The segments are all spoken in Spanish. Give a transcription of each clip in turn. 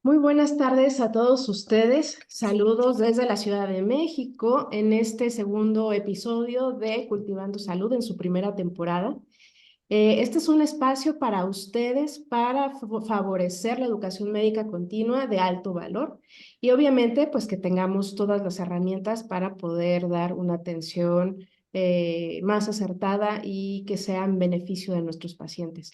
Muy buenas tardes a todos ustedes. Saludos desde la Ciudad de México en este segundo episodio de Cultivando Salud en su primera temporada. Este es un espacio para ustedes para favorecer la educación médica continua de alto valor y obviamente pues que tengamos todas las herramientas para poder dar una atención más acertada y que sea en beneficio de nuestros pacientes.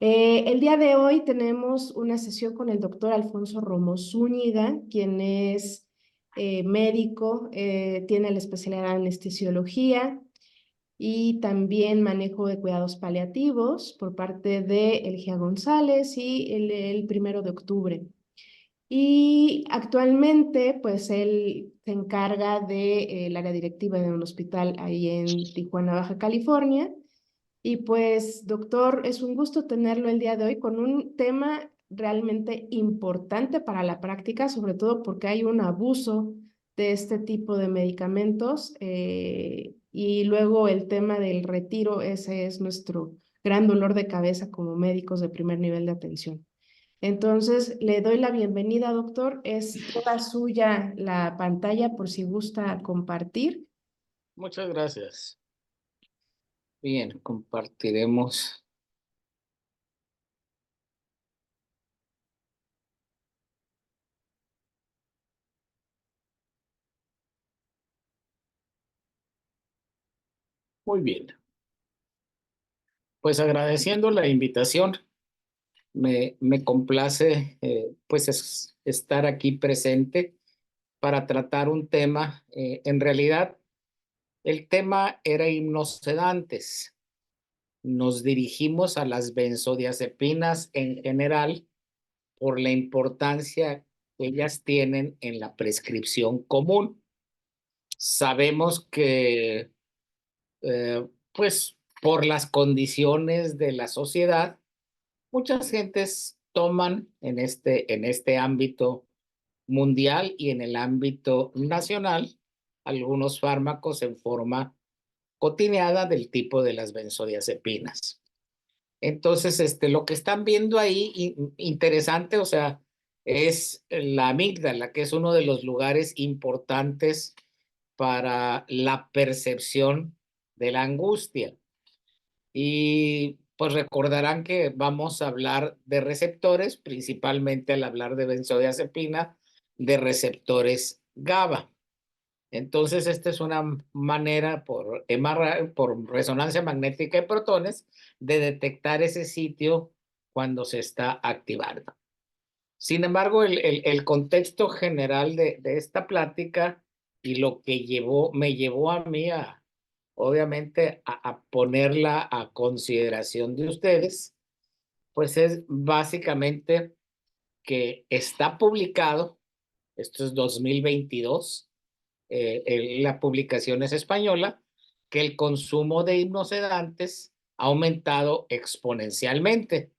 El día de hoy tenemos una sesión con el doctor Alfonso Romo Zúñiga, quien es médico, tiene la especialidad en anestesiología y también manejo de cuidados paliativos por parte de Elgia González y el 1 de octubre. Y actualmente, pues él se encarga del área directiva de un hospital ahí en Tijuana, Baja California. Y pues, doctor, es un gusto tenerlo el día de hoy con un tema realmente importante para la práctica, sobre todo porque hay un abuso de este tipo de medicamentos. Y luego el tema del retiro, ese es nuestro gran dolor de cabeza como médicos de primer nivel de atención. Entonces, le doy la bienvenida, doctor. Es toda suya la pantalla por si gusta compartir. Muchas gracias. Bien, compartiremos. Muy bien. Pues agradeciendo la invitación, me complace estar aquí presente para tratar un tema. En realidad, el tema era hipnosedantes. Nos dirigimos a las benzodiazepinas en general por la importancia que ellas tienen en la prescripción común. Sabemos que pues por las condiciones de la sociedad, muchas gentes toman en este ámbito mundial y en el ámbito nacional algunos fármacos en forma cotidiana del tipo de las benzodiazepinas. Entonces, lo que están viendo ahí, interesante, o sea, es la amígdala, que es uno de los lugares importantes para la percepción de la angustia. Y pues recordarán que vamos a hablar de receptores, principalmente al hablar de benzodiazepina, de receptores GABA. Entonces, esta es una manera por resonancia magnética de protones de detectar ese sitio cuando se está activando. Sin embargo, el contexto general de esta plática y lo que me llevó a mí obviamente, a ponerla a consideración de ustedes, pues es básicamente que está publicado, esto es 2022, la publicación es española, que el consumo de hipnosedantes ha aumentado exponencialmente.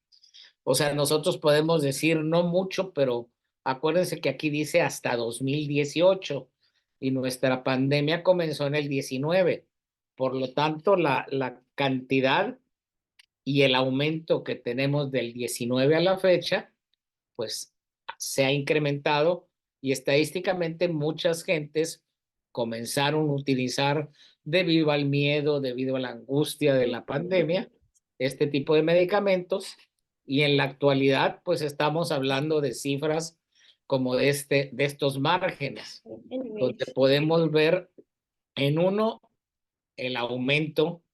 O sea, nosotros podemos decir no mucho, pero acuérdense que aquí dice hasta 2018 y nuestra pandemia comenzó en el 19. Por lo tanto, la cantidad y el aumento que tenemos del 19 a la fecha, pues se ha incrementado y estadísticamente muchas gentes comenzaron a utilizar debido al miedo, debido a la angustia de la pandemia, este tipo de medicamentos. Y en la actualidad, pues estamos hablando de cifras como de estos márgenes, donde podemos ver en uno el aumento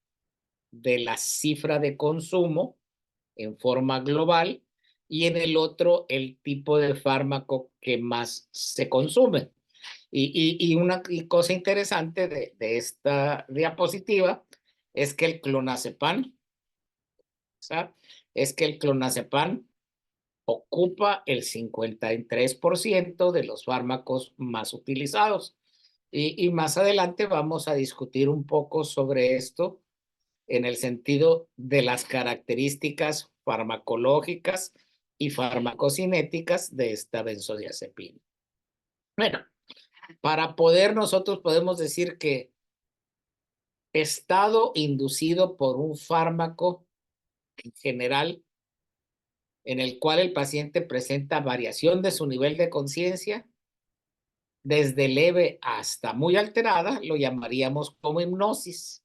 de la cifra de consumo en forma global y en el otro el tipo de fármaco que más se consume. Y una cosa interesante de esta diapositiva es que el clonazepam, ¿sabes? Es que el clonazepam ocupa el 53% de los fármacos más utilizados. Y más adelante vamos a discutir un poco sobre esto en el sentido de las características farmacológicas y farmacocinéticas de esta benzodiazepina. Bueno, para poder nosotros podemos decir que estado inducido por un fármaco en general en el cual el paciente presenta variación de su nivel de conciencia desde leve hasta muy alterada, lo llamaríamos como hipnosis.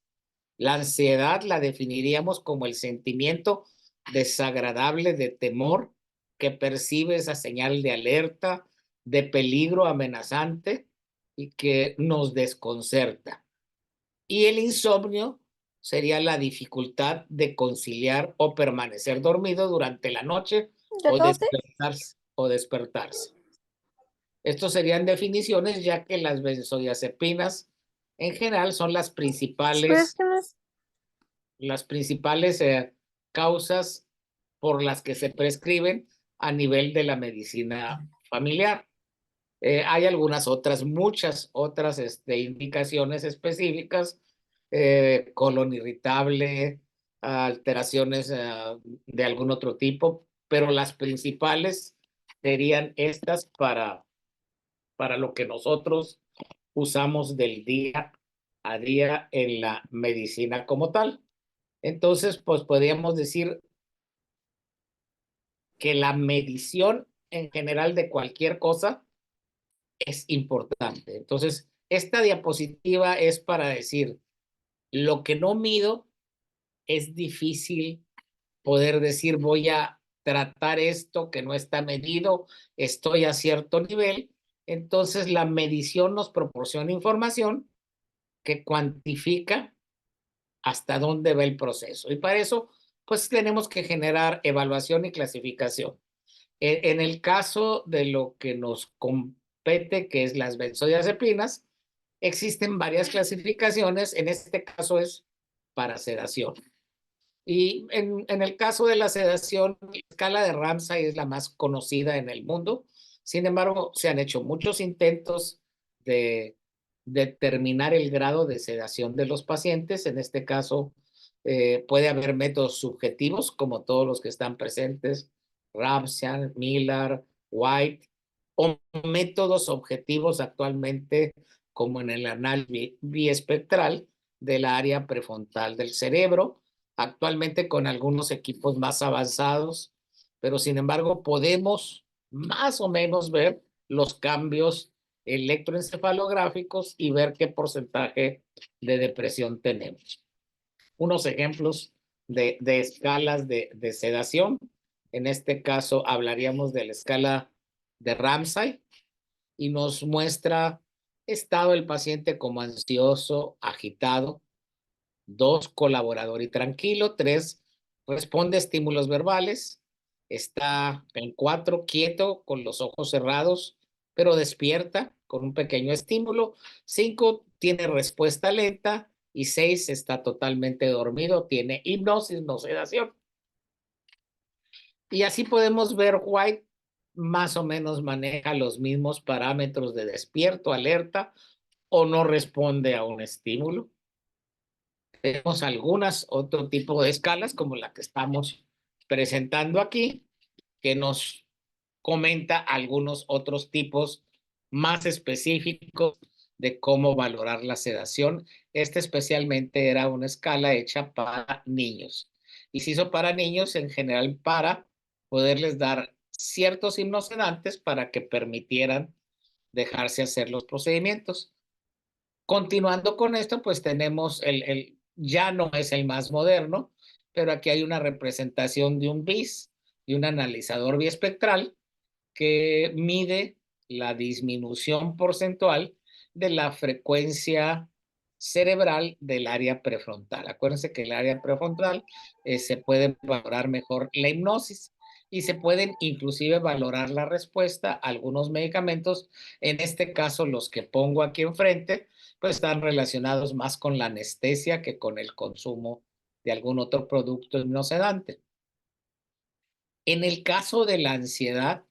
La ansiedad la definiríamos como el sentimiento desagradable de temor que percibe esa señal de alerta, de peligro amenazante y que nos desconcerta. Y el insomnio sería la dificultad de conciliar o permanecer dormido durante la noche ¿Ya tomaste? o despertarse. Estos serían definiciones, ya que las benzodiazepinas en general son las Pues, principales causas por las que se prescriben a nivel de la medicina familiar. Hay algunas otras, muchas otras indicaciones específicas, colon irritable, alteraciones de algún otro tipo, pero las principales serían estas para lo que nosotros usamos del día a día en la medicina como tal. Entonces, pues podríamos decir que la medición en general de cualquier cosa es importante. Entonces, esta diapositiva es para decir, lo que no mido es difícil poder decir, voy a tratar esto que no está medido, estoy a cierto nivel. Entonces, la medición nos proporciona información que cuantifica hasta dónde va el proceso. Y para eso, pues tenemos que generar evaluación y clasificación. En el caso de lo que nos compete, que es las benzodiazepinas, existen varias clasificaciones. En este caso es para sedación. Y en el caso de la sedación, la escala de Ramsay es la más conocida en el mundo. Sin embargo, se han hecho muchos intentos de determinar el grado de sedación de los pacientes. En este caso, puede haber métodos subjetivos, como todos los que están presentes, Ramsay, Miller, White, o métodos objetivos actualmente, como en el análisis biespectral del área prefrontal del cerebro, actualmente con algunos equipos más avanzados, pero sin embargo podemos más o menos ver los cambios electroencefalográficos y ver qué porcentaje de depresión tenemos. Unos ejemplos de escalas de sedación. En este caso hablaríamos de la escala de Ramsay y nos muestra estado del paciente como ansioso, agitado. 2, colaborador y tranquilo. 3, responde a estímulos verbales. Está en 4, quieto, con los ojos cerrados, pero despierta con un pequeño estímulo. 5, tiene respuesta lenta. Y 6, está totalmente dormido, tiene hipnosis, no sedación. Y así podemos ver, White más o menos maneja los mismos parámetros de despierto, alerta o no responde a un estímulo. Tenemos algunas otro tipo de escalas como la que estamos presentando aquí, que nos comenta algunos otros tipos más específicos de cómo valorar la sedación. Este especialmente era una escala hecha para niños y se hizo para niños en general para poderles dar ciertos hipnosedantes para que permitieran dejarse hacer los procedimientos. Continuando con esto, pues tenemos ya no es el más moderno, pero aquí hay una representación de un BIS y un analizador biespectral que mide la disminución porcentual de la frecuencia cerebral del área prefrontal. Acuérdense que el área prefrontal se puede valorar mejor la hipnosis y se pueden inclusive valorar la respuesta a algunos medicamentos. En este caso, los que pongo aquí enfrente, pues están relacionados más con la anestesia que con el consumo de algún otro producto hipnosedante. En el caso de la ansiedad,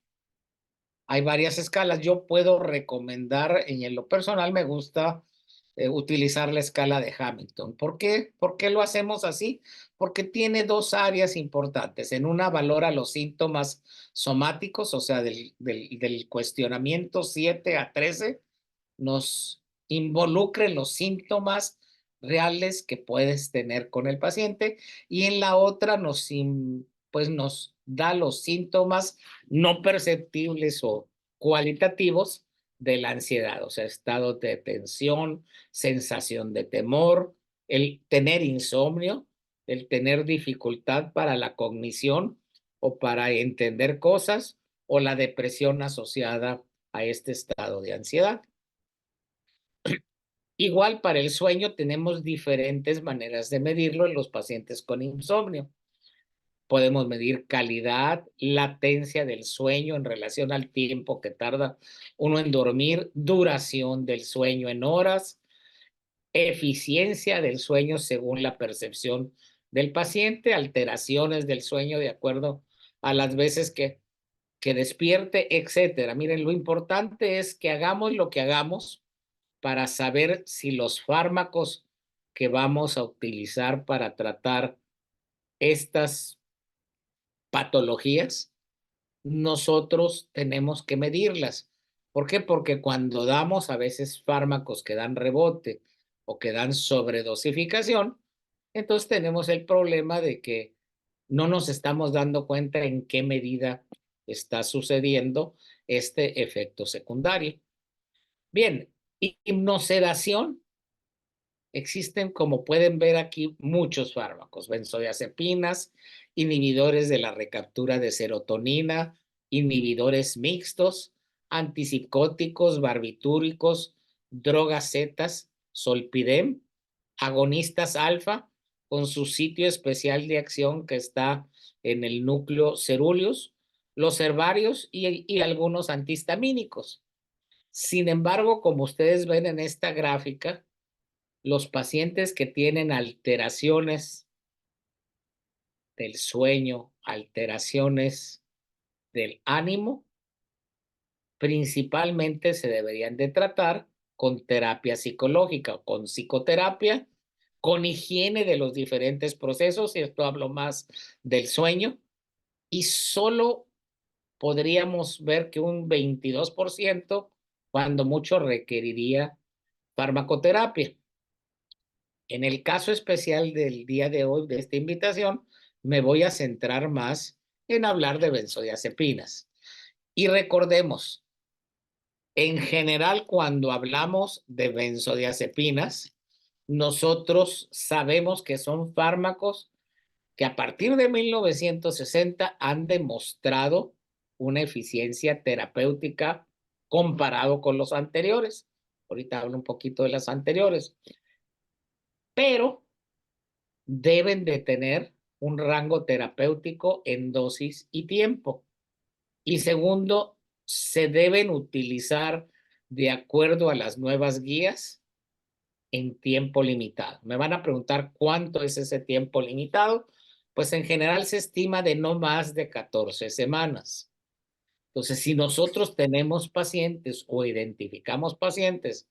hay varias escalas. Yo puedo recomendar, en lo personal me gusta utilizar la escala de Hamilton. ¿Por qué? ¿Por qué lo hacemos así? Porque tiene dos áreas importantes. En una valora los síntomas somáticos, o sea, del cuestionamiento 7 a 13, nos involucra en los síntomas reales que puedes tener con el paciente, y en la otra pues nos da los síntomas no perceptibles o cualitativos de la ansiedad, o sea, estado de tensión, sensación de temor, el tener insomnio, el tener dificultad para la cognición o para entender cosas, o la depresión asociada a este estado de ansiedad. Igual para el sueño tenemos diferentes maneras de medirlo en los pacientes con insomnio. Podemos medir calidad, latencia del sueño en relación al tiempo que tarda uno en dormir, duración del sueño en horas, eficiencia del sueño según la percepción del paciente, alteraciones del sueño de acuerdo a las veces que despierte, etcétera. Miren, lo importante es que hagamos lo que hagamos para saber si los fármacos que vamos a utilizar para tratar estas patologías, nosotros tenemos que medirlas. ¿Por qué? Porque cuando damos a veces fármacos que dan rebote o que dan sobredosificación, entonces tenemos el problema de que no nos estamos dando cuenta en qué medida está sucediendo este efecto secundario. Bien, hipnosedación. Existen, como pueden ver aquí, muchos fármacos, benzodiazepinas, inhibidores de la recaptura de serotonina, inhibidores mixtos, antipsicóticos, barbitúricos, drogas zetas, solpidem, agonistas alfa, con su sitio especial de acción que está en el núcleo cerúleus, los herbarios y algunos antihistamínicos. Sin embargo, como ustedes ven en esta gráfica, los pacientes que tienen alteraciones del sueño, alteraciones del ánimo, principalmente se deberían de tratar con terapia psicológica o con psicoterapia, con higiene de los diferentes procesos, y esto hablo más del sueño, y solo podríamos ver que un 22%, cuando mucho, requeriría farmacoterapia. En el caso especial del día de hoy, de esta invitación, me voy a centrar más en hablar de benzodiazepinas. Y recordemos, en general, cuando hablamos de benzodiazepinas, nosotros sabemos que son fármacos que a partir de 1960 han demostrado una eficiencia terapéutica comparado con los anteriores. Ahorita hablo un poquito de las anteriores, pero deben de tener un rango terapéutico en dosis y tiempo. Y segundo, se deben utilizar de acuerdo a las nuevas guías en tiempo limitado. Me van a preguntar cuánto es ese tiempo limitado. Pues en general se estima de no más de 14 semanas. Entonces, si nosotros tenemos pacientes o identificamos pacientes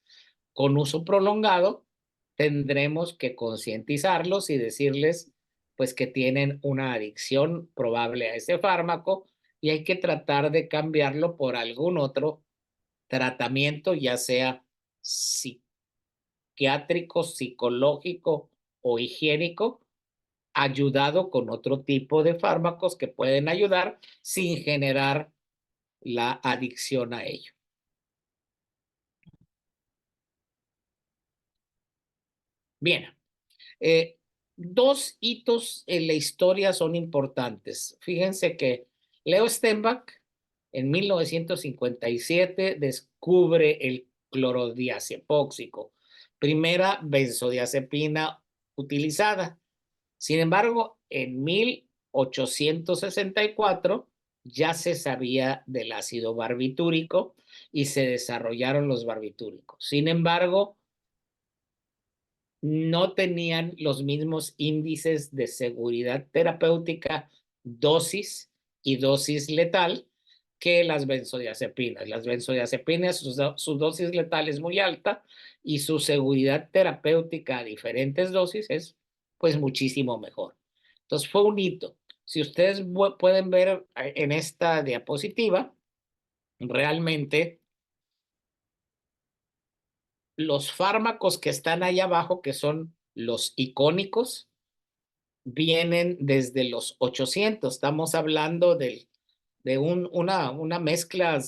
con uso prolongado, tendremos que concientizarlos y decirles pues que tienen una adicción probable a ese fármaco y hay que tratar de cambiarlo por algún otro tratamiento, ya sea psiquiátrico, psicológico o higiénico, ayudado con otro tipo de fármacos que pueden ayudar sin generar la adicción a ello. Bien, dos hitos en la historia son importantes. Fíjense que Leo Stenbach en 1957 descubre el clorodiazepóxico, primera benzodiazepina utilizada. Sin embargo, en 1864 ya se sabía del ácido barbitúrico y se desarrollaron los barbitúricos. Sin embargo, no tenían los mismos índices de seguridad terapéutica, dosis y dosis letal que las benzodiazepinas. Las benzodiazepinas, su dosis letal es muy alta y su seguridad terapéutica a diferentes dosis es pues muchísimo mejor. Entonces fue un hito. Si ustedes pueden ver en esta diapositiva, realmente los fármacos que están ahí abajo, que son los icónicos, vienen desde los 800. Estamos hablando de una mezcla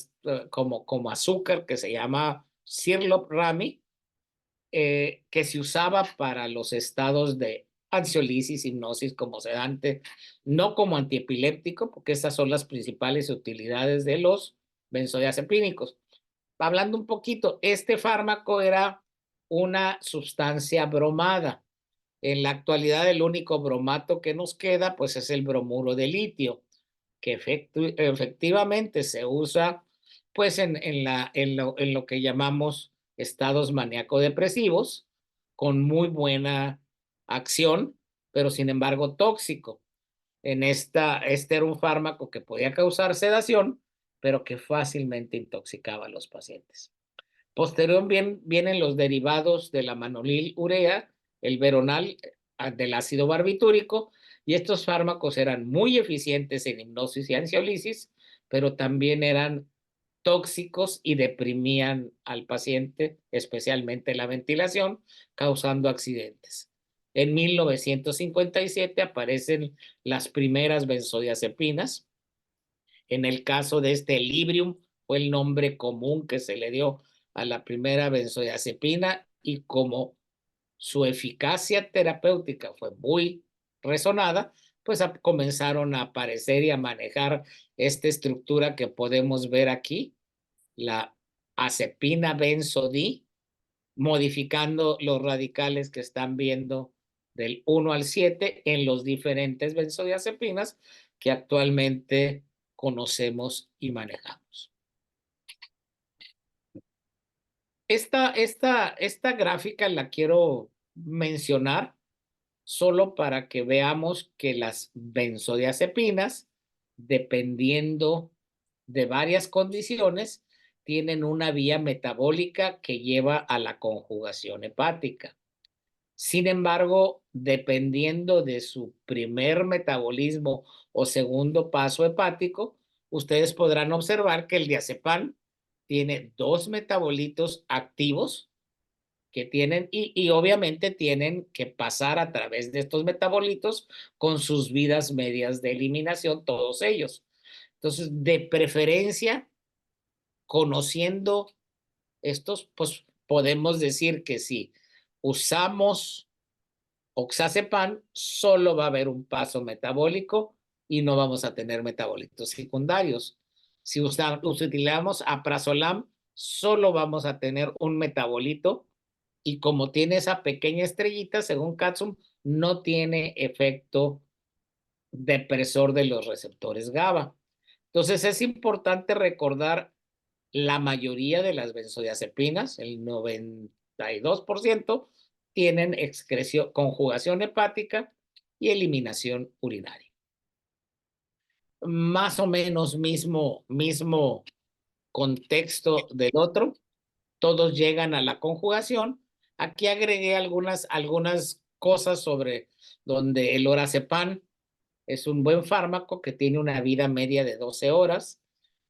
como azúcar que se llama Sirlop Rami, que se usaba para los estados de ansiolisis, hipnosis como sedante, no como antiepiléptico, porque esas son las principales utilidades de los benzodiazepínicos. Hablando un poquito, este fármaco era una sustancia bromada. En la actualidad, el único bromato que nos queda, pues, es el bromuro de litio, que efectivamente se usa, pues, en lo que llamamos estados maníaco-depresivos, con muy buena acción, pero sin embargo tóxico. Este era un fármaco que podía causar sedación, pero que fácilmente intoxicaba a los pacientes. Vienen los derivados de la manolilurea, el veronal del ácido barbitúrico, y estos fármacos eran muy eficientes en hipnosis y ansiolisis, pero también eran tóxicos y deprimían al paciente, especialmente la ventilación, causando accidentes. En 1957 aparecen las primeras benzodiazepinas. En el caso de este Librium, fue el nombre común que se le dio a la primera benzodiazepina, y como su eficacia terapéutica fue muy resonada, pues comenzaron a aparecer y a manejar esta estructura que podemos ver aquí, la azepina benzodí, modificando los radicales que están viendo del 1 al 7 en los diferentes benzodiazepinas que actualmente conocemos y manejamos. Esta gráfica la quiero mencionar solo para que veamos que las benzodiazepinas, dependiendo de varias condiciones, tienen una vía metabólica que lleva a la conjugación hepática. Sin embargo, dependiendo de su primer metabolismo o segundo paso hepático, ustedes podrán observar que el diazepam tiene dos metabolitos activos que tienen y obviamente tienen que pasar a través de estos metabolitos con sus vidas medias de eliminación, todos ellos. Entonces, de preferencia, conociendo estos, pues podemos decir que si usamos oxazepam, solo va a haber un paso metabólico y no vamos a tener metabolitos secundarios. Si utilizamos aprazolam, solo vamos a tener un metabolito, y como tiene esa pequeña estrellita, según Katzum, no tiene efecto depresor de los receptores GABA. Entonces es importante recordar la mayoría de las benzodiazepinas, el 92%, tienen conjugación hepática y eliminación urinaria. Más o menos mismo contexto del otro, todos llegan a la conjugación. Aquí agregué algunas cosas sobre donde el lorazepam es un buen fármaco que tiene una vida media de 12 horas.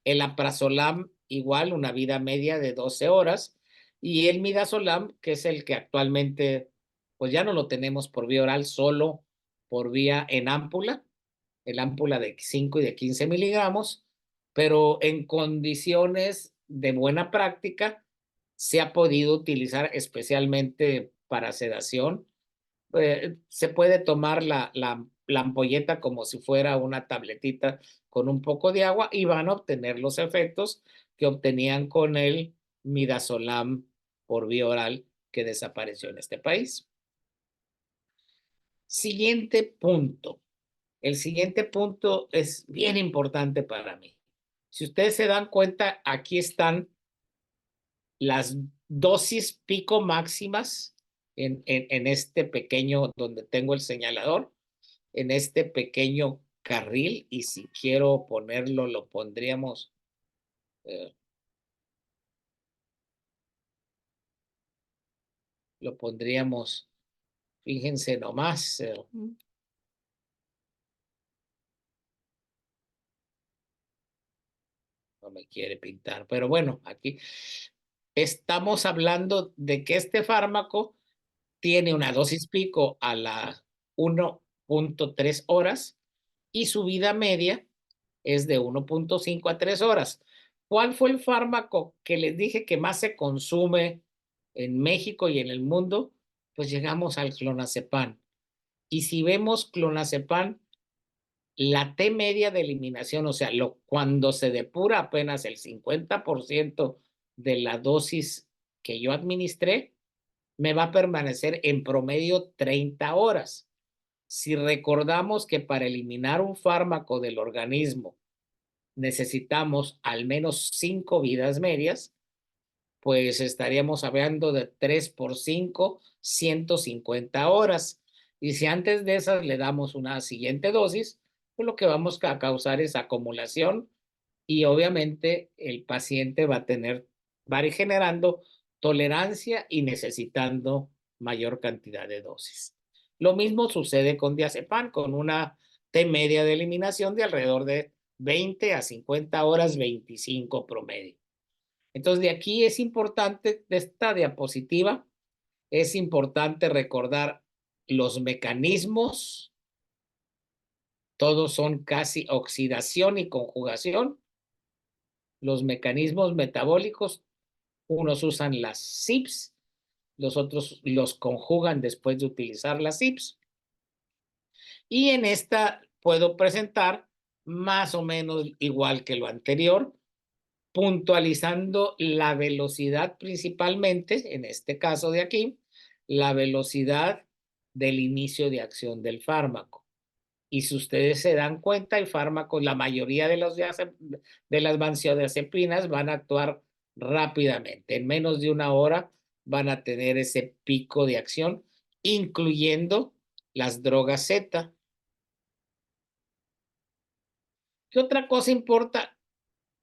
El aprazolam igual, una vida media de 12 horas. Y el midazolam, que es el que actualmente, pues ya no lo tenemos por vía oral, solo por vía en ámpula, el ámpula de 5 y de 15 miligramos, pero en condiciones de buena práctica se ha podido utilizar especialmente para sedación. Se puede tomar la ampolleta como si fuera una tabletita con un poco de agua y van a obtener los efectos que obtenían con el midazolam por vía oral, que desapareció en este país. Siguiente punto. El siguiente punto es bien importante para mí. Si ustedes se dan cuenta, aquí están las dosis pico máximas en este pequeño, donde tengo el señalador, en este pequeño carril, y si quiero ponerlo, lo pondríamos, fíjense nomás, no me quiere pintar, pero bueno, aquí estamos hablando de que este fármaco tiene una dosis pico a la 2.3 horas y su vida media es de 1.5 a 3 horas. ¿Cuál fue el fármaco que les dije que más se consume en México y en el mundo? Pues llegamos al clonazepam. Y si vemos clonazepam, la T media de eliminación, o sea, cuando se depura apenas el 50% de la dosis que yo administré, me va a permanecer en promedio 30 horas. Si recordamos que para eliminar un fármaco del organismo necesitamos al menos 5 vidas medias, pues estaríamos hablando de 3 por 5, 150 horas. Y si antes de esas le damos una siguiente dosis, pues lo que vamos a causar es acumulación y obviamente el paciente va a ir generando tolerancia y necesitando mayor cantidad de dosis. Lo mismo sucede con diazepam, con una T media de eliminación de alrededor de 20 a 50 horas, 25 promedio. Entonces, de aquí es importante, de esta diapositiva, es importante recordar los mecanismos, todos son casi oxidación y conjugación. Los mecanismos metabólicos, unos usan las CYPs, los otros los conjugan después de utilizar las CYPs. Y en esta puedo presentar más o menos igual que lo anterior, puntualizando la velocidad principalmente, en este caso de aquí, la velocidad del inicio de acción del fármaco. Y si ustedes se dan cuenta, hay fármacos, la mayoría de las benzodiazepinas van a actuar rápidamente. En menos de una hora van a tener ese pico de acción, incluyendo las drogas Z. ¿Qué otra cosa importa?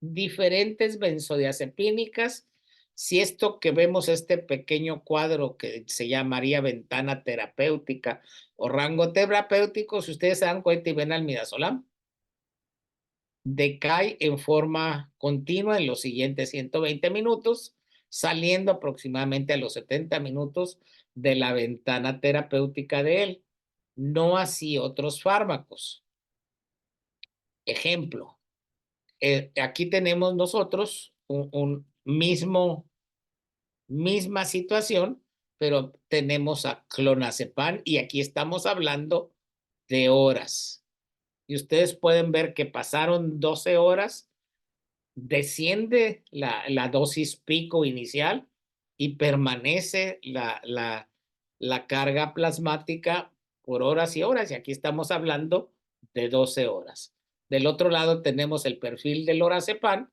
Diferentes benzodiazepínicas. Si esto que vemos, este pequeño cuadro que se llamaría ventana terapéutica o rango terapéutico, si ustedes se dan cuenta y ven al midazolam, decae en forma continua en los siguientes 120 minutos, saliendo aproximadamente a los 70 minutos de la ventana terapéutica de él. No así otros fármacos. Ejemplo, aquí tenemos nosotros un misma situación, pero tenemos a clonazepam y aquí estamos hablando de horas. Y ustedes pueden ver que pasaron 12 horas, desciende la dosis pico inicial y permanece la carga plasmática por horas y horas. Y aquí estamos hablando de 12 horas. Del otro lado tenemos el perfil del lorazepam,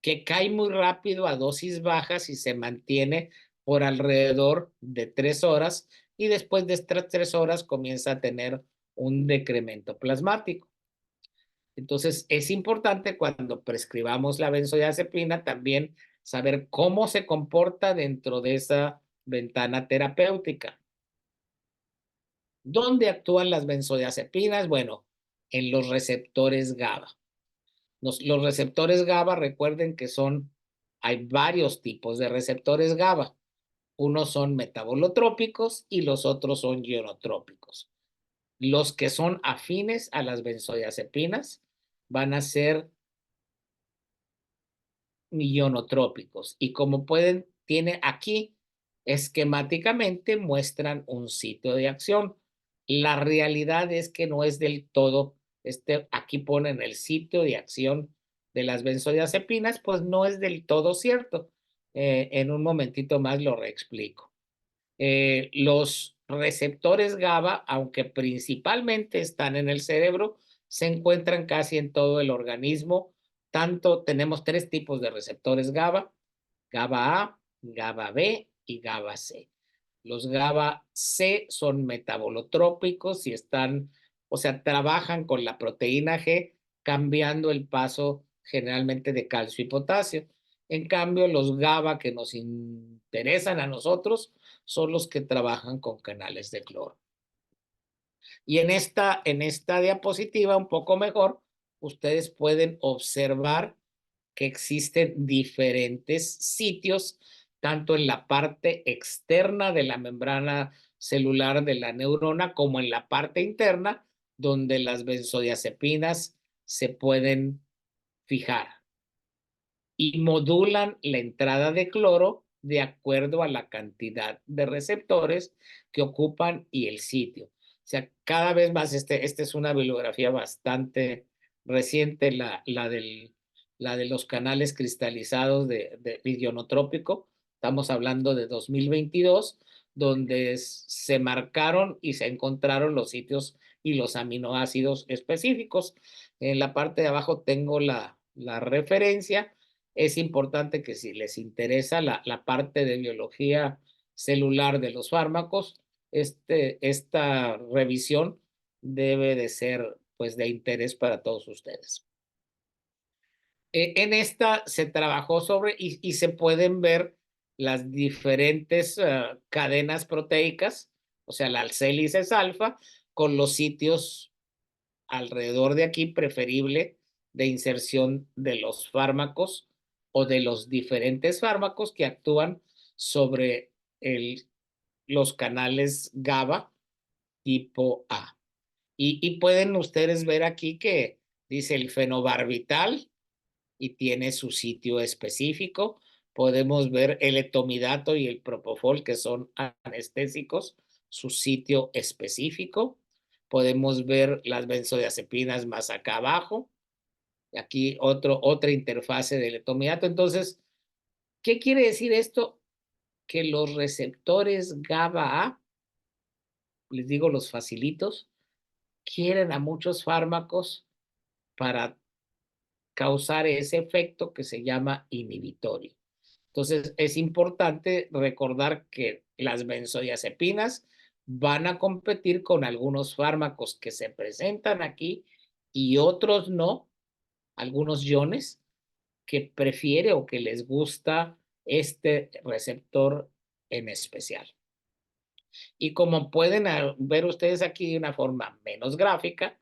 que cae muy rápido a dosis bajas y se mantiene por alrededor de 3 horas y después de estas 3 horas comienza a tener un decremento plasmático. Entonces, es importante cuando prescribamos la benzodiazepina también saber cómo se comporta dentro de esa ventana terapéutica. ¿Dónde actúan las benzodiazepinas? Bueno, en los receptores GABA. Los receptores GABA, recuerden que hay varios tipos de receptores GABA. Unos son metabolotrópicos y los otros son ionotrópicos. Los que son afines a las benzodiazepinas van a ser ionotrópicos. Y como tiene aquí, esquemáticamente muestran un sitio de acción. La realidad es que no es del todo, aquí ponen el sitio de acción de las benzodiazepinas, pues no es del todo cierto. En un momentito más lo reexplico. Los receptores GABA, aunque principalmente están en el cerebro, se encuentran casi en todo el organismo. Tanto tenemos 3 tipos de receptores GABA: GABA A, GABA B y GABA C. Los GABA C son metabolotrópicos y o sea, trabajan con la proteína G, cambiando el paso generalmente de calcio y potasio. En cambio, los GABA que nos interesan a nosotros son los que trabajan con canales de cloro. Y en esta diapositiva, un poco mejor, ustedes pueden observar que existen diferentes sitios, tanto en la parte externa de la membrana celular de la neurona como en la parte interna, donde las benzodiazepinas se pueden fijar y modulan la entrada de cloro de acuerdo a la cantidad de receptores que ocupan y el sitio. O sea, cada vez más, esta es una bibliografía bastante reciente, la de los canales cristalizados de ionotrópico. Estamos hablando de 2022, donde se marcaron y se encontraron los sitios y los aminoácidos específicos. En la parte de abajo tengo la referencia. Es importante que si les interesa la parte de biología celular de los fármacos, esta revisión debe de ser pues de interés para todos ustedes. En esta se trabajó sobre y se pueden ver las diferentes cadenas proteicas, o sea, la alcélices alfa, con los sitios alrededor de aquí preferible de inserción de los fármacos o de los diferentes fármacos que actúan sobre los canales GABA tipo A. Y pueden ustedes ver aquí que dice el fenobarbital y tiene su sitio específico. Podemos ver el etomidato y el propofol, que son anestésicos, su sitio específico. Podemos ver las benzodiazepinas más acá abajo. Aquí otra interfase del etomidato. Entonces, ¿qué quiere decir esto? Que los receptores GABA-A, les digo los facilitos, quieren a muchos fármacos para causar ese efecto que se llama inhibitorio. Entonces, es importante recordar que las benzodiazepinas van a competir con algunos fármacos que se presentan aquí y otros no, algunos iones que prefiere o que les gusta este receptor en especial. Y como pueden ver ustedes aquí de una forma menos gráfica,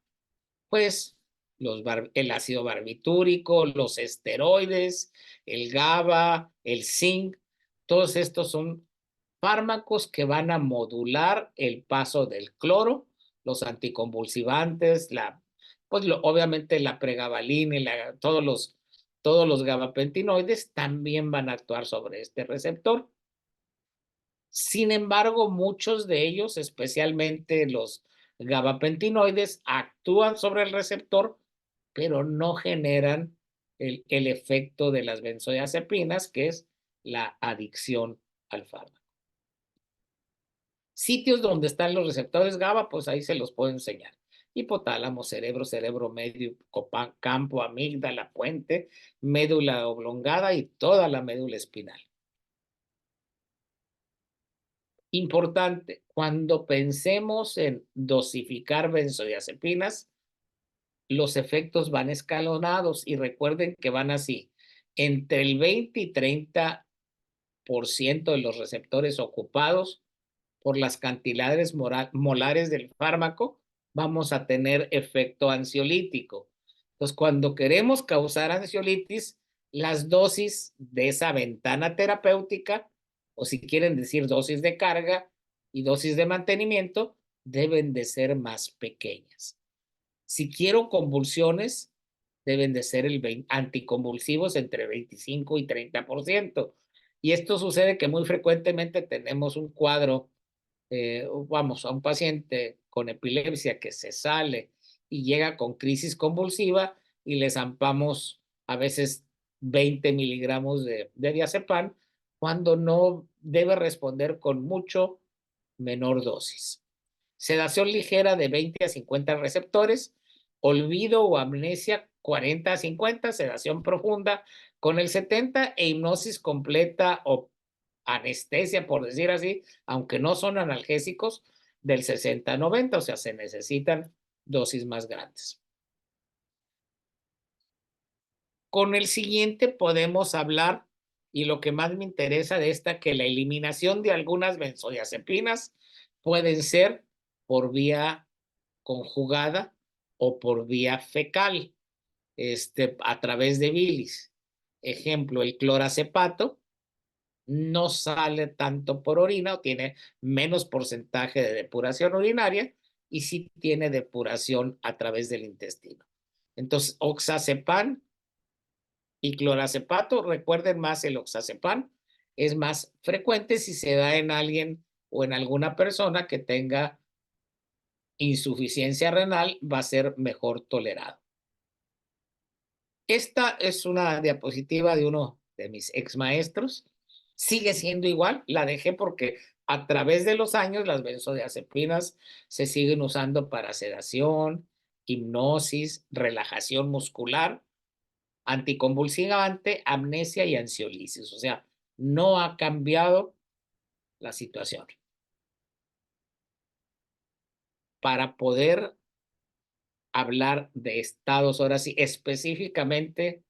pues el ácido barbitúrico, los esteroides, el GABA, el zinc, todos estos son fármacos que van a modular el paso del cloro, los anticonvulsivantes, pues obviamente la pregabalina y todos los gabapentinoides también van a actuar sobre este receptor. Sin embargo, muchos de ellos, especialmente los gabapentinoides, actúan sobre el receptor, pero no generan el efecto de las benzodiazepinas, que es la adicción al fármaco. Sitios donde están los receptores GABA, pues ahí se los puedo enseñar. Hipotálamo, cerebro, cerebro medio, campo, amígdala, puente, médula oblongada y toda la médula espinal. Importante, cuando pensemos en dosificar benzodiazepinas, los efectos van escalonados y recuerden que van así. Entre el 20 y 30% de los receptores ocupados por las cantidades molares del fármaco, vamos a tener efecto ansiolítico. Entonces, cuando queremos causar ansiolitis, las dosis de esa ventana terapéutica, o si quieren decir dosis de carga y dosis de mantenimiento, deben de ser más pequeñas. Si quiero convulsiones, deben de ser anticonvulsivos entre 25 y 30%. Y esto sucede que muy frecuentemente tenemos un cuadro, vamos, a un paciente con epilepsia que se sale y llega con crisis convulsiva y le zampamos a veces 20 miligramos de diazepam, cuando no debe responder con mucho menor dosis. Sedación ligera de 20 a 50 receptores, olvido o amnesia 40 a 50, sedación profunda con el 70 e hipnosis completa o anestesia, por decir así, aunque no son analgésicos, del 60 a 90, o sea, se necesitan dosis más grandes. Con el siguiente podemos hablar, y lo que más me interesa de esta, que la eliminación de algunas benzodiazepinas pueden ser por vía conjugada o por vía fecal, a través de bilis. Ejemplo, el clorazepato no sale tanto por orina o tiene menos porcentaje de depuración urinaria y sí tiene depuración a través del intestino. Entonces, oxazepam y clorazepato, recuerden más el oxazepam, es más frecuente si se da en alguien o en alguna persona que tenga insuficiencia renal, va a ser mejor tolerado. Esta es una diapositiva de uno de mis ex maestros. Sigue siendo igual, la dejé porque a través de los años las benzodiazepinas se siguen usando para sedación, hipnosis, relajación muscular, anticonvulsivante, amnesia y ansiolisis. O sea, no ha cambiado la situación. Para poder hablar de estados, ahora sí, específicamente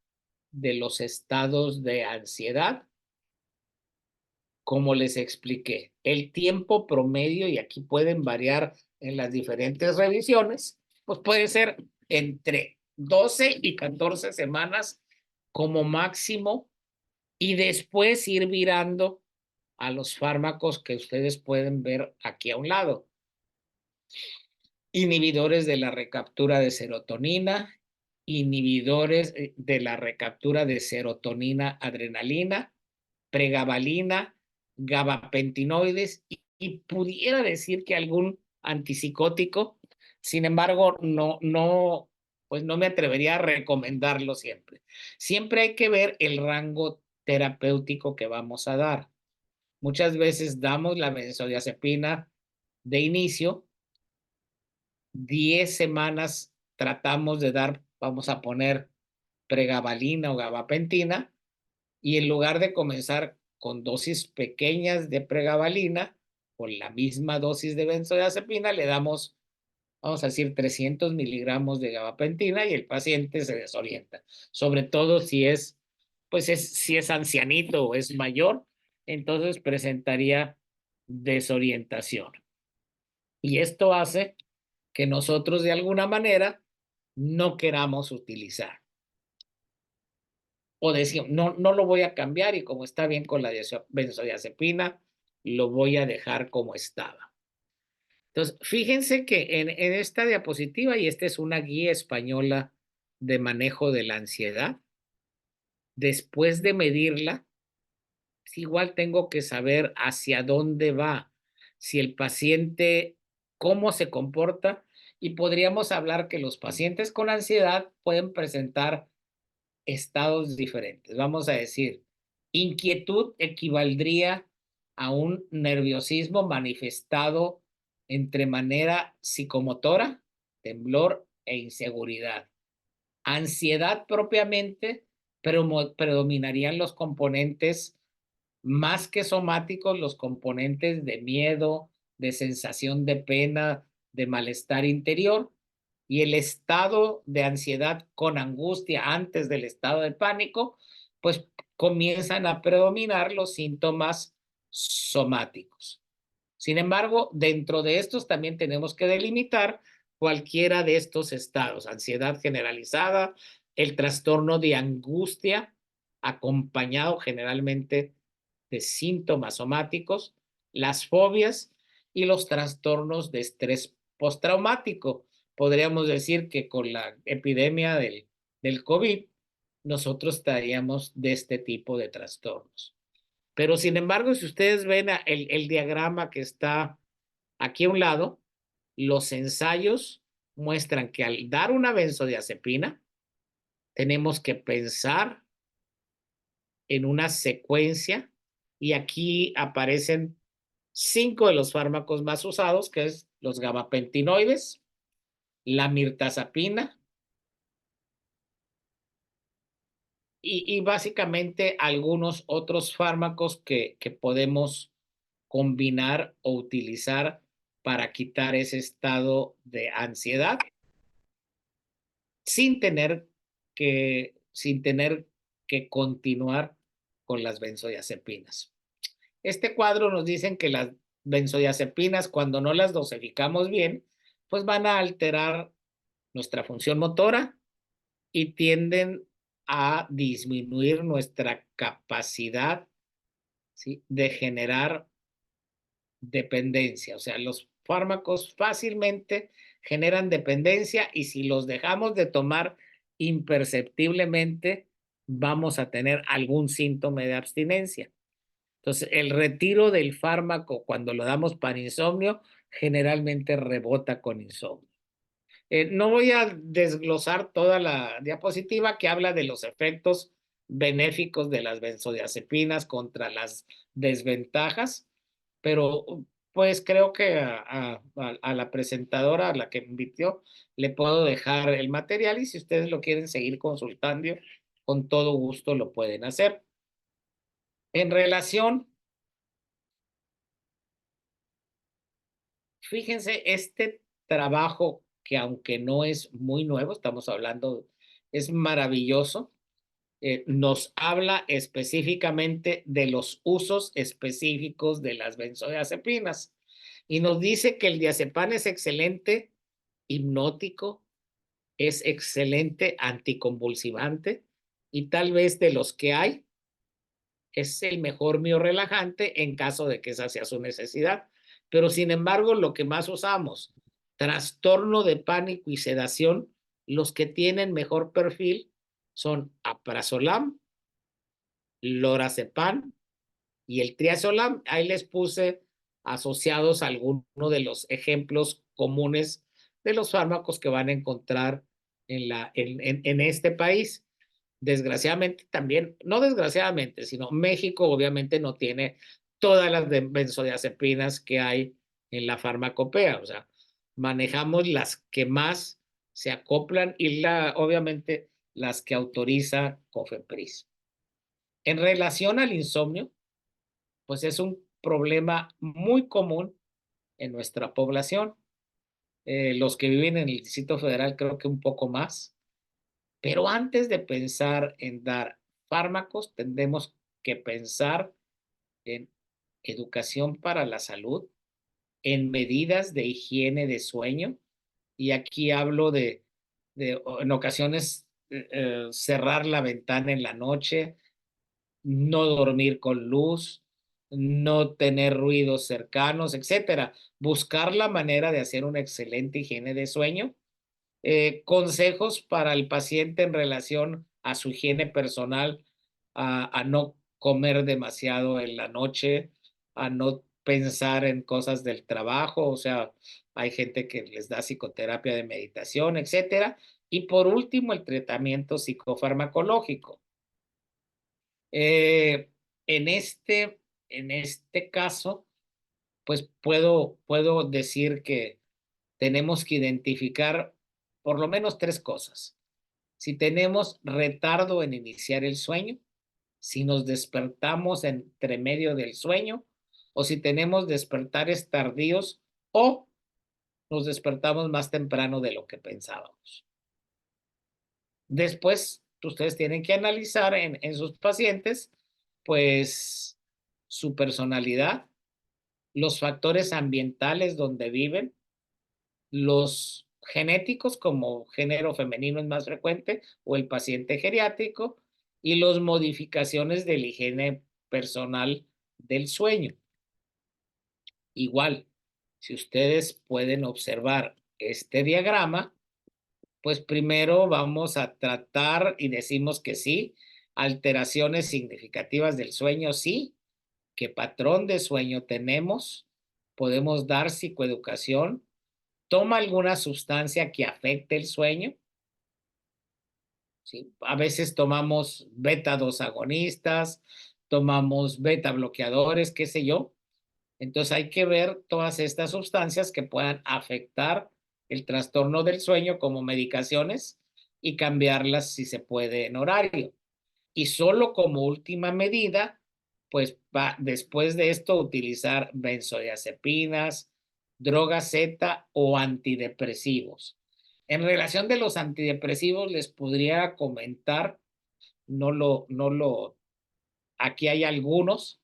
de los estados de ansiedad, como les expliqué, el tiempo promedio, y aquí pueden variar en las diferentes revisiones, pues puede ser entre 12 y 14 semanas como máximo, y después ir virando a los fármacos que ustedes pueden ver aquí a un lado. Inhibidores de la recaptura de serotonina, inhibidores de la recaptura de serotonina, adrenalina, pregabalina, gabapentinoides y pudiera decir que algún antipsicótico. Sin embargo, pues no me atrevería a recomendarlo siempre. Siempre hay que ver el rango terapéutico que vamos a dar. Muchas veces damos la benzodiazepina de inicio, 10 semanas tratamos de dar, vamos a poner pregabalina o gabapentina, y en lugar de comenzar con dosis pequeñas de pregabalina, con la misma dosis de benzodiazepina, le damos, vamos a decir, 300 miligramos de gabapentina y el paciente se desorienta. Sobre todo si es, pues si es ancianito o es mayor, entonces presentaría desorientación. Y esto hace que nosotros de alguna manera no queramos utilizar. O decimos, no lo voy a cambiar y como está bien con la benzodiazepina, lo voy a dejar como estaba. Entonces, fíjense que en esta diapositiva, y esta es una guía española de manejo de la ansiedad, después de medirla, igual tengo que saber hacia dónde va, si el paciente, cómo se comporta, y podríamos hablar que los pacientes con ansiedad pueden presentar estados diferentes. Vamos a decir, inquietud equivaldría a un nerviosismo manifestado entre manera psicomotora, temblor e inseguridad. Ansiedad propiamente, pero predominarían los componentes más que somáticos, los componentes de miedo, de sensación de pena, de malestar interior, y el estado de ansiedad con angustia antes del estado de pánico, pues comienzan a predominar los síntomas somáticos. Sin embargo, dentro de estos también tenemos que delimitar cualquiera de estos estados: ansiedad generalizada, el trastorno de angustia, acompañado generalmente de síntomas somáticos, las fobias y los trastornos de estrés postraumático. Podríamos decir que con la epidemia del COVID, nosotros estaríamos de este tipo de trastornos. Pero sin embargo, si ustedes ven el diagrama que está aquí a un lado, los ensayos muestran que al dar una benzodiazepina, tenemos que pensar en una secuencia, y aquí aparecen 5 de los fármacos más usados, que es los gabapentinoides, la mirtazapina y básicamente algunos otros fármacos que podemos combinar o utilizar para quitar ese estado de ansiedad sin tener que continuar con las benzodiazepinas. Este cuadro nos dicen que las benzodiazepinas, cuando no las dosificamos bien, pues van a alterar nuestra función motora y tienden a disminuir nuestra capacidad ¿sí?, de generar dependencia. O sea, los fármacos fácilmente generan dependencia y si los dejamos de tomar imperceptiblemente, vamos a tener algún síntoma de abstinencia. Entonces, el retiro del fármaco cuando lo damos para insomnio generalmente rebota con insomnio. No voy a desglosar toda la diapositiva que habla de los efectos benéficos de las benzodiazepinas contra las desventajas, pero pues creo que a la presentadora, a la que me invitó, le puedo dejar el material y si ustedes lo quieren seguir consultando, con todo gusto lo pueden hacer. En relación, fíjense, este trabajo que aunque no es muy nuevo, estamos hablando, es maravilloso, nos habla específicamente de los usos específicos de las benzodiazepinas y nos dice que el diazepam es excelente hipnótico, es excelente anticonvulsivante y tal vez de los que hay es el mejor miorrelajante en caso de que esa sea su necesidad. Pero sin embargo, lo que más usamos, trastorno de pánico y sedación, los que tienen mejor perfil son aprazolam, lorazepam y el triazolam. Ahí les puse asociados a alguno de los ejemplos comunes de los fármacos que van a encontrar en este país. Desgraciadamente también, no desgraciadamente, sino México obviamente no tiene todas las benzodiazepinas que hay en la farmacopea, o sea, manejamos las que más se acoplan y obviamente las que autoriza COFEPRIS. En relación al insomnio, pues es un problema muy común en nuestra población. Los que viven en el Distrito Federal creo que un poco más. Pero antes de pensar en dar fármacos, tendremos que pensar en educación para la salud, en medidas de higiene de sueño. Y aquí hablo de en ocasiones, cerrar la ventana en la noche, no dormir con luz, no tener ruidos cercanos, etcétera. Buscar la manera de hacer una excelente higiene de sueño. Consejos para el paciente en relación a su higiene personal, a no comer demasiado en la noche, a no pensar en cosas del trabajo, o sea, hay gente que les da psicoterapia de meditación, etcétera. Y por último, el tratamiento psicofarmacológico. Eh, en este caso, pues puedo decir que tenemos que identificar por lo menos tres cosas. Si tenemos retardo en iniciar el sueño, si nos despertamos entre medio del sueño, o si tenemos despertares tardíos o nos despertamos más temprano de lo que pensábamos. Después, ustedes tienen que analizar en sus pacientes, pues, su personalidad, los factores ambientales donde viven, los genéticos, como género femenino es más frecuente, o el paciente geriátrico, y las modificaciones de la higiene personal del sueño. Igual, si ustedes pueden observar este diagrama, pues primero vamos a tratar y decimos que sí, alteraciones significativas del sueño, sí, qué patrón de sueño tenemos, podemos dar psicoeducación, toma alguna sustancia que afecte el sueño, ¿sí? A veces tomamos beta-2 agonistas, tomamos beta bloqueadores, qué sé yo. Entonces hay que ver todas estas sustancias que puedan afectar el trastorno del sueño como medicaciones y cambiarlas si se puede en horario. Y solo como última medida, pues después de esto utilizar benzodiazepinas, drogas Z o antidepresivos. En relación de los antidepresivos, les podría comentar, aquí hay algunos.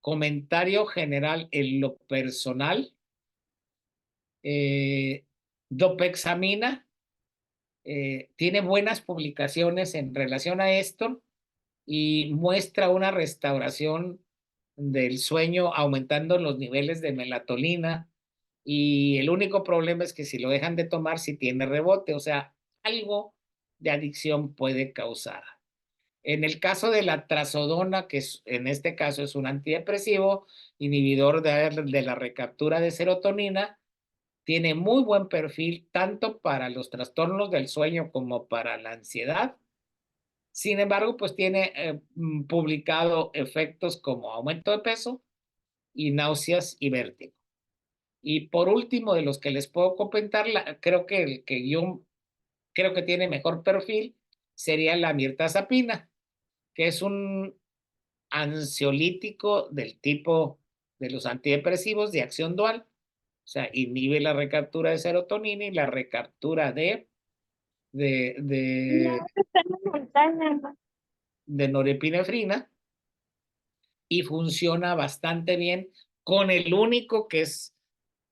Comentario general en lo personal, dopexamina tiene buenas publicaciones en relación a esto y muestra una restauración del sueño, aumentando los niveles de melatonina, y el único problema es que si lo dejan de tomar, si tiene rebote, o sea, algo de adicción puede causar. En el caso de la trazodona, que en este caso es un antidepresivo, inhibidor de la recaptura de serotonina, tiene muy buen perfil tanto para los trastornos del sueño como para la ansiedad. Sin embargo, pues tiene publicado efectos como aumento de peso y náuseas y vértigo. Y por último, de los que les puedo comentar, creo que el que yo creo que tiene mejor perfil sería la mirtazapina, que es un ansiolítico del tipo de los antidepresivos de acción dual. O sea, inhibe la recaptura de serotonina y la recaptura de, No, de, está en la montaña. de norepinefrina, y funciona bastante bien, con el único que es,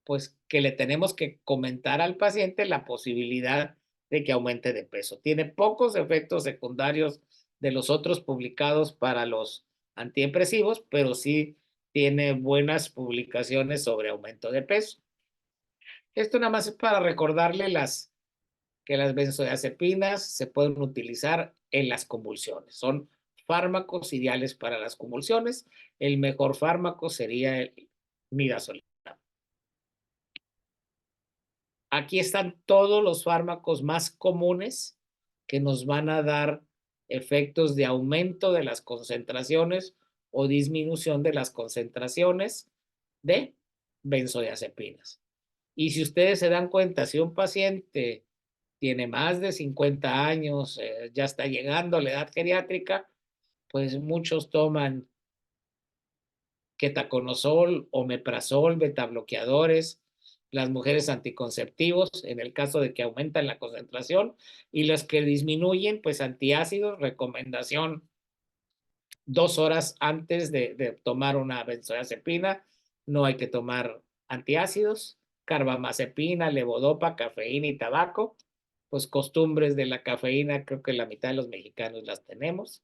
pues, que le tenemos que comentar al paciente la posibilidad de que aumente de peso. Tiene pocos efectos secundarios de los otros publicados para los antidepresivos, pero sí tiene buenas publicaciones sobre aumento de peso. Esto nada más es para recordarle que las benzodiazepinas se pueden utilizar en las convulsiones. Son fármacos ideales para las convulsiones. El mejor fármaco sería el midazolam. Aquí están todos los fármacos más comunes que nos van a dar efectos de aumento de las concentraciones o disminución de las concentraciones de benzodiazepinas. Y si ustedes se dan cuenta, si un paciente tiene más de 50 años, ya está llegando a la edad geriátrica, pues muchos toman ketoconazol, omeprazol, betabloqueadores, las mujeres anticonceptivos, en el caso de que aumentan la concentración, y los que disminuyen, pues antiácidos, recomendación 2 horas antes de tomar una benzodiazepina, no hay que tomar antiácidos, carbamazepina, levodopa, cafeína y tabaco. Pues costumbres de la cafeína, creo que la mitad de los mexicanos las tenemos.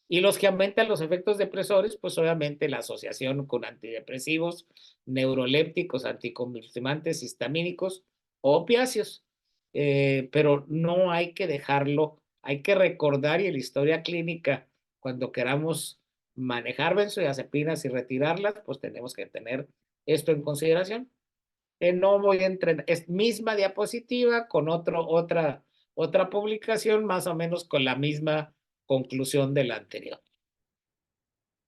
Y los que aumentan los efectos depresores, pues obviamente la asociación con antidepresivos, neurolépticos, anticonvulsivantes, histamínicos, opiáceos. Pero no hay que dejarlo, hay que recordar, y en la historia clínica, cuando queramos manejar benzodiazepinas y retirarlas, pues tenemos que tener esto en consideración. No voy a entrenar, es misma diapositiva con otra publicación, más o menos con la misma conclusión de la anterior.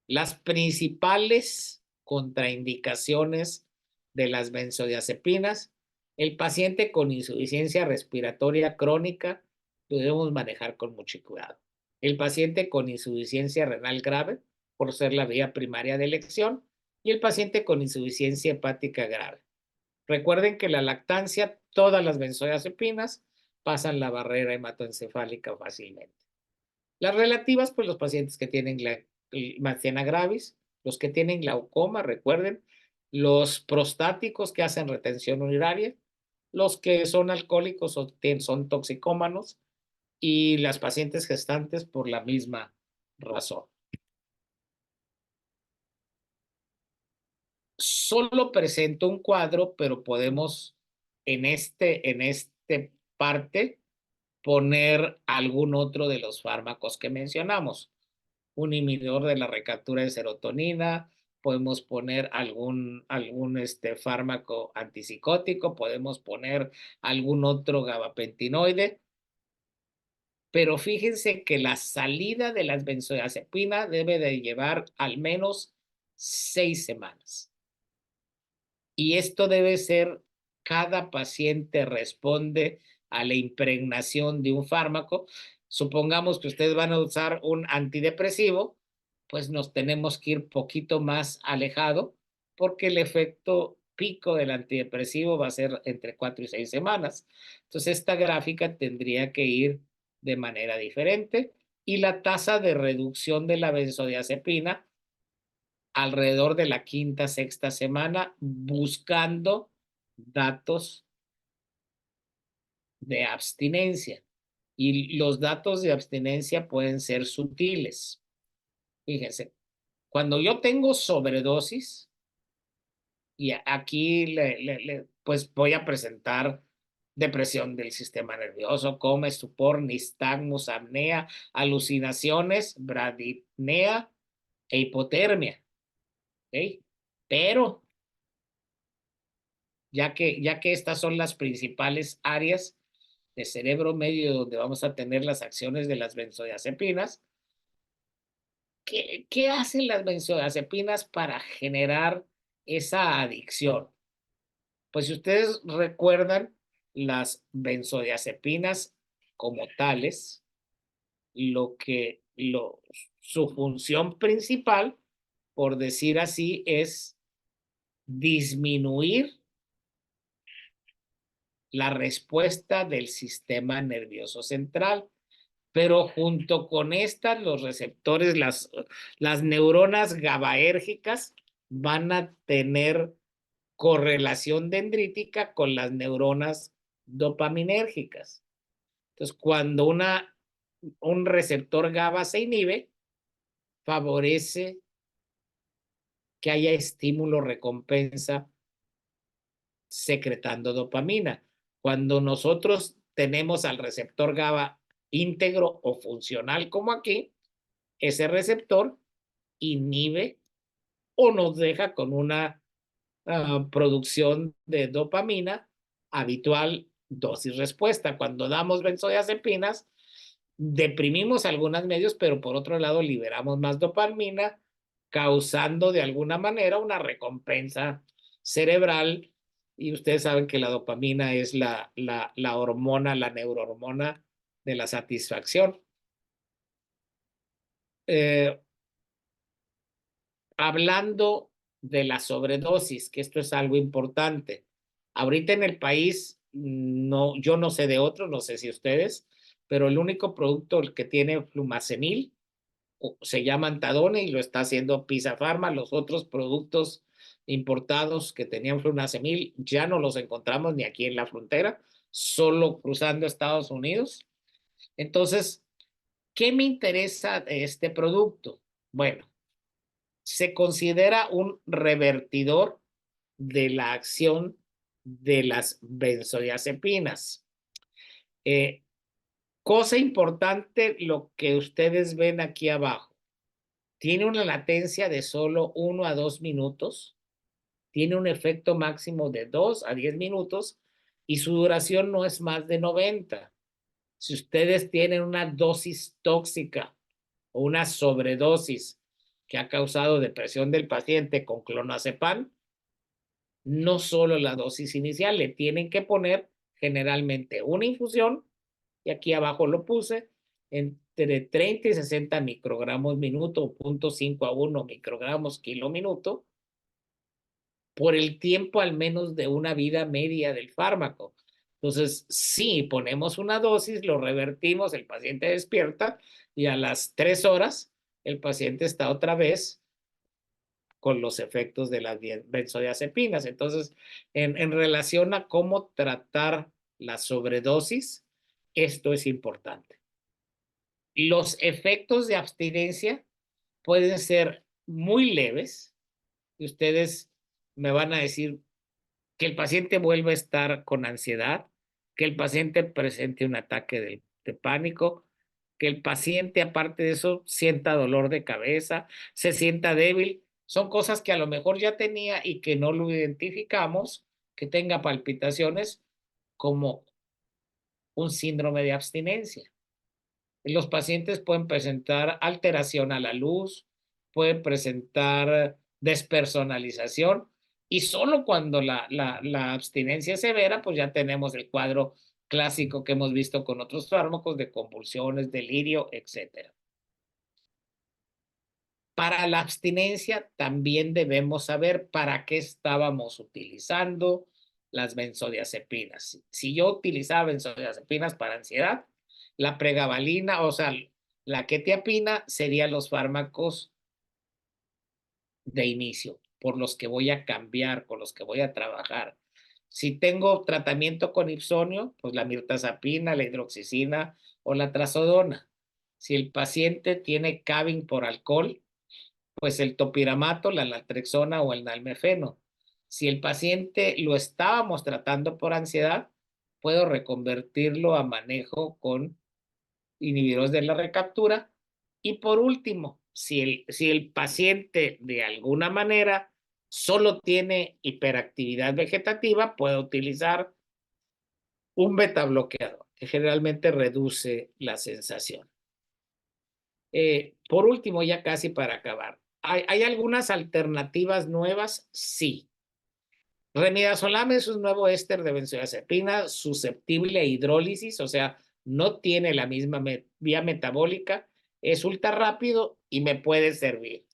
Las principales contraindicaciones de las benzodiazepinas: el paciente con insuficiencia respiratoria crónica lo debemos manejar con mucho cuidado. El paciente con insuficiencia renal grave, por ser la vía primaria de elección, y el paciente con insuficiencia hepática grave. Recuerden que la lactancia, todas las benzodiazepinas pasan la barrera hematoencefálica fácilmente. Las relativas, pues los pacientes que tienen miastenia gravis, los que tienen glaucoma, recuerden, los prostáticos que hacen retención urinaria, los que son alcohólicos o son toxicómanos, y las pacientes gestantes por la misma razón. Solo presento un cuadro, pero podemos en este parte poner algún otro de los fármacos que mencionamos. Un inhibidor de la recaptura de serotonina, podemos poner algún fármaco antipsicótico, podemos poner algún otro gabapentinoide, pero fíjense que la salida de las benzodiazepinas debe de llevar al menos 6 semanas. Y esto debe ser, cada paciente responde a la impregnación de un fármaco. Supongamos que ustedes van a usar un antidepresivo, pues nos tenemos que ir poquito más alejado, porque el efecto pico del antidepresivo va a ser entre 4 y 6 semanas. Entonces esta gráfica tendría que ir de manera diferente, y la tasa de reducción de la benzodiazepina alrededor de la quinta, sexta semana, buscando datos de abstinencia. Y los datos de abstinencia pueden ser sutiles. Fíjense, Cuando yo tengo sobredosis, y aquí pues voy a presentar depresión del sistema nervioso, coma, estupor, nistagmus, apnea, alucinaciones, bradipnea e hipotermia. ¿Ok? Pero ya que estas son las principales áreas de cerebro medio donde vamos a tener las acciones de las benzodiazepinas, ¿qué hacen las benzodiazepinas para generar esa adicción? Pues si ustedes recuerdan, las benzodiazepinas como tales, su función principal, por decir así, es disminuir la respuesta del sistema nervioso central. Pero junto con estas, los receptores, las neuronas GABAérgicas van a tener correlación dendrítica con las neuronas dopaminérgicas. Entonces, cuando un receptor GABA se inhibe, favorece que haya estímulo recompensa secretando dopamina. Cuando nosotros tenemos al receptor GABA íntegro o funcional como aquí, ese receptor inhibe o nos deja con una producción de dopamina habitual, dosis respuesta. Cuando damos benzodiazepinas, deprimimos algunos medios, pero por otro lado liberamos más dopamina, causando de alguna manera una recompensa cerebral. Y ustedes saben que la dopamina es la hormona, la neurohormona de la satisfacción. Hablando de la sobredosis, que esto es algo importante. Ahorita en el país, no, yo no sé de otro, no sé si ustedes, pero el único producto que tiene flumazenil se llama Antadone y lo está haciendo Pisa Pharma. Los otros productos importados que tenían flumazenil ya no los encontramos ni aquí en la frontera, solo cruzando Estados Unidos. Entonces, ¿qué me interesa de este producto? Bueno, se considera un revertidor de la acción de las benzodiazepinas. Cosa importante, lo que ustedes ven aquí abajo. Tiene una latencia de solo 1 a 2 minutos. Tiene un efecto máximo de 2 a 10 minutos y su duración no es más de 90. Si ustedes tienen una dosis tóxica o una sobredosis que ha causado depresión del paciente con clonazepam, no solo la dosis inicial, le tienen que poner generalmente una infusión, y aquí abajo lo puse, entre 30 y 60 microgramos minuto, 0.5 a 1 microgramos kilo minuto, por el tiempo al menos de una vida media del fármaco. Entonces, si ponemos una dosis, lo revertimos, el paciente despierta y a las 3 horas el paciente está otra vez con los efectos de las benzodiazepinas. Entonces, en relación a cómo tratar la sobredosis, esto es importante. Los efectos de abstinencia pueden ser muy leves y ustedes me van a decir que el paciente vuelva a estar con ansiedad, que el paciente presente un ataque de pánico, que el paciente, aparte de eso, sienta dolor de cabeza, se sienta débil. Son cosas que a lo mejor ya tenía y que no lo identificamos, que tenga palpitaciones como un síndrome de abstinencia. Los pacientes pueden presentar alteración a la luz, pueden presentar despersonalización y solo cuando la abstinencia es severa, pues ya tenemos el cuadro clásico que hemos visto con otros fármacos de convulsiones, delirio, etc. Para la abstinencia también debemos saber para qué estábamos utilizando las benzodiazepinas. Si yo utilizaba benzodiazepinas para ansiedad, la pregabalina, o sea, la quetiapina serían los fármacos de inicio, por los que voy a cambiar, con los que voy a trabajar. Si tengo tratamiento con Ibsonio, pues la mirtazapina, la hidroxicina o la trazodona. Si el paciente tiene Cabin por alcohol, pues el topiramato, la naltrexona o el nalmefeno. Si el paciente lo estábamos tratando por ansiedad, puedo reconvertirlo a manejo con inhibidores de la recaptura. Y por último, si el paciente de alguna manera solo tiene hiperactividad vegetativa, puedo utilizar un beta bloqueador, que generalmente reduce la sensación. Por último, ya casi para acabar, ¿hay algunas alternativas nuevas? Sí. Remidazolam es un nuevo éster de benzodiazepina susceptible a hidrólisis, o sea, no tiene la misma vía metabólica, es ultra rápido y me puede servir.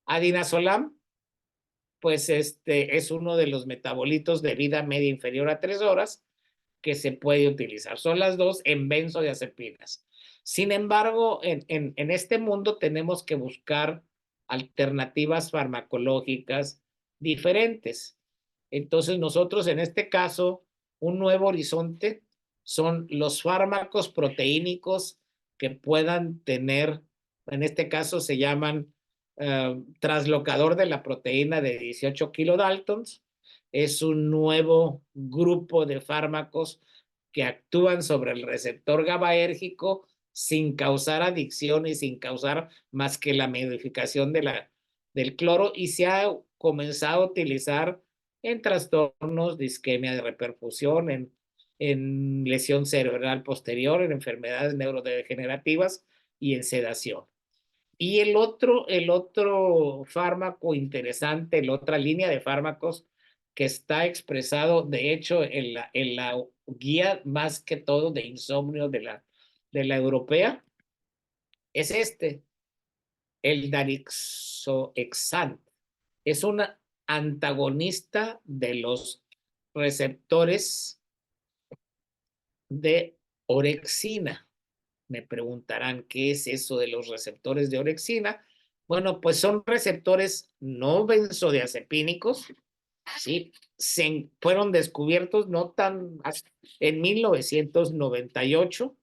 Adinazolam, pues es uno de los metabolitos de vida media inferior a 3 horas que se puede utilizar. Son las dos en benzodiazepinas. Sin embargo, en este mundo tenemos que buscar alternativas farmacológicas diferentes. Entonces, nosotros en este caso, un nuevo horizonte son los fármacos proteínicos que puedan tener, en este caso se llaman translocador de la proteína de 18 kilodaltons. Es un nuevo grupo de fármacos que actúan sobre el receptor GABAérgico sin causar adicción y sin causar más que la modificación del cloro, y se ha comenzado a utilizar en trastornos de isquemia de reperfusión, en lesión cerebral posterior, en enfermedades neurodegenerativas y en sedación. Y el otro fármaco interesante, la otra línea de fármacos que está expresado, de hecho, en la guía más que todo de insomnio de la europea, es el Darixoexant. Es un antagonista de los receptores de orexina. Me preguntarán qué es eso de los receptores de orexina. Bueno, pues son receptores no benzodiazepínicos, ¿sí? Fueron descubiertos no tan en 1998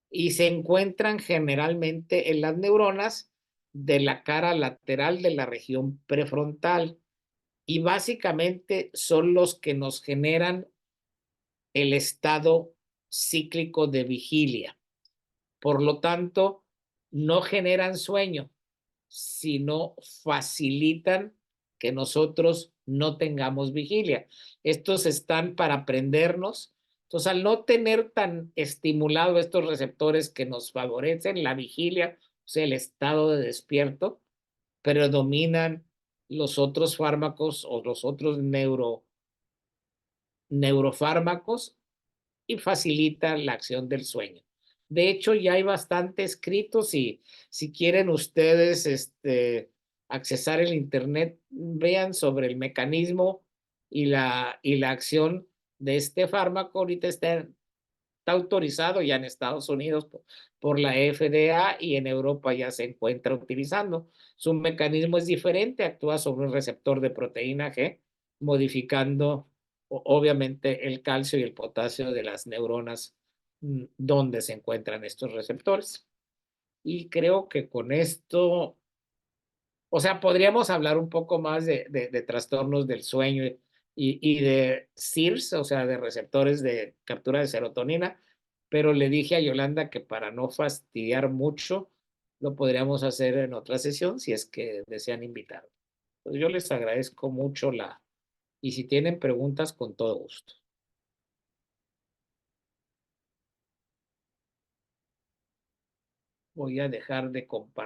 y se encuentran generalmente en las neuronas de la cara lateral de la región prefrontal, y básicamente son los que nos generan el estado cíclico de vigilia. Por lo tanto, no generan sueño, sino facilitan que nosotros no tengamos vigilia. Estos están para aprendernos. Entonces, al no tener tan estimulado estos receptores que nos favorecen la vigilia, o sea, el estado de despierto, predominan los otros fármacos o los otros neurofármacos y facilita la acción del sueño. De hecho, ya hay bastante escrito. Si quieren ustedes accesar el internet, vean sobre el mecanismo y la acción de este fármaco. Ahorita está autorizado ya en Estados Unidos por la FDA, y en Europa ya se encuentra utilizando. Su mecanismo es diferente, actúa sobre un receptor de proteína G, modificando obviamente el calcio y el potasio de las neuronas donde se encuentran estos receptores. Y creo que con esto, o sea, podríamos hablar un poco más de trastornos del sueño y de CIRS, o sea, de receptores de captura de serotonina, pero le dije a Yolanda que para no fastidiar mucho, lo podríamos hacer en otra sesión si es que desean invitar. Pues yo les agradezco mucho y si tienen preguntas, con todo gusto. Voy a dejar de compartir.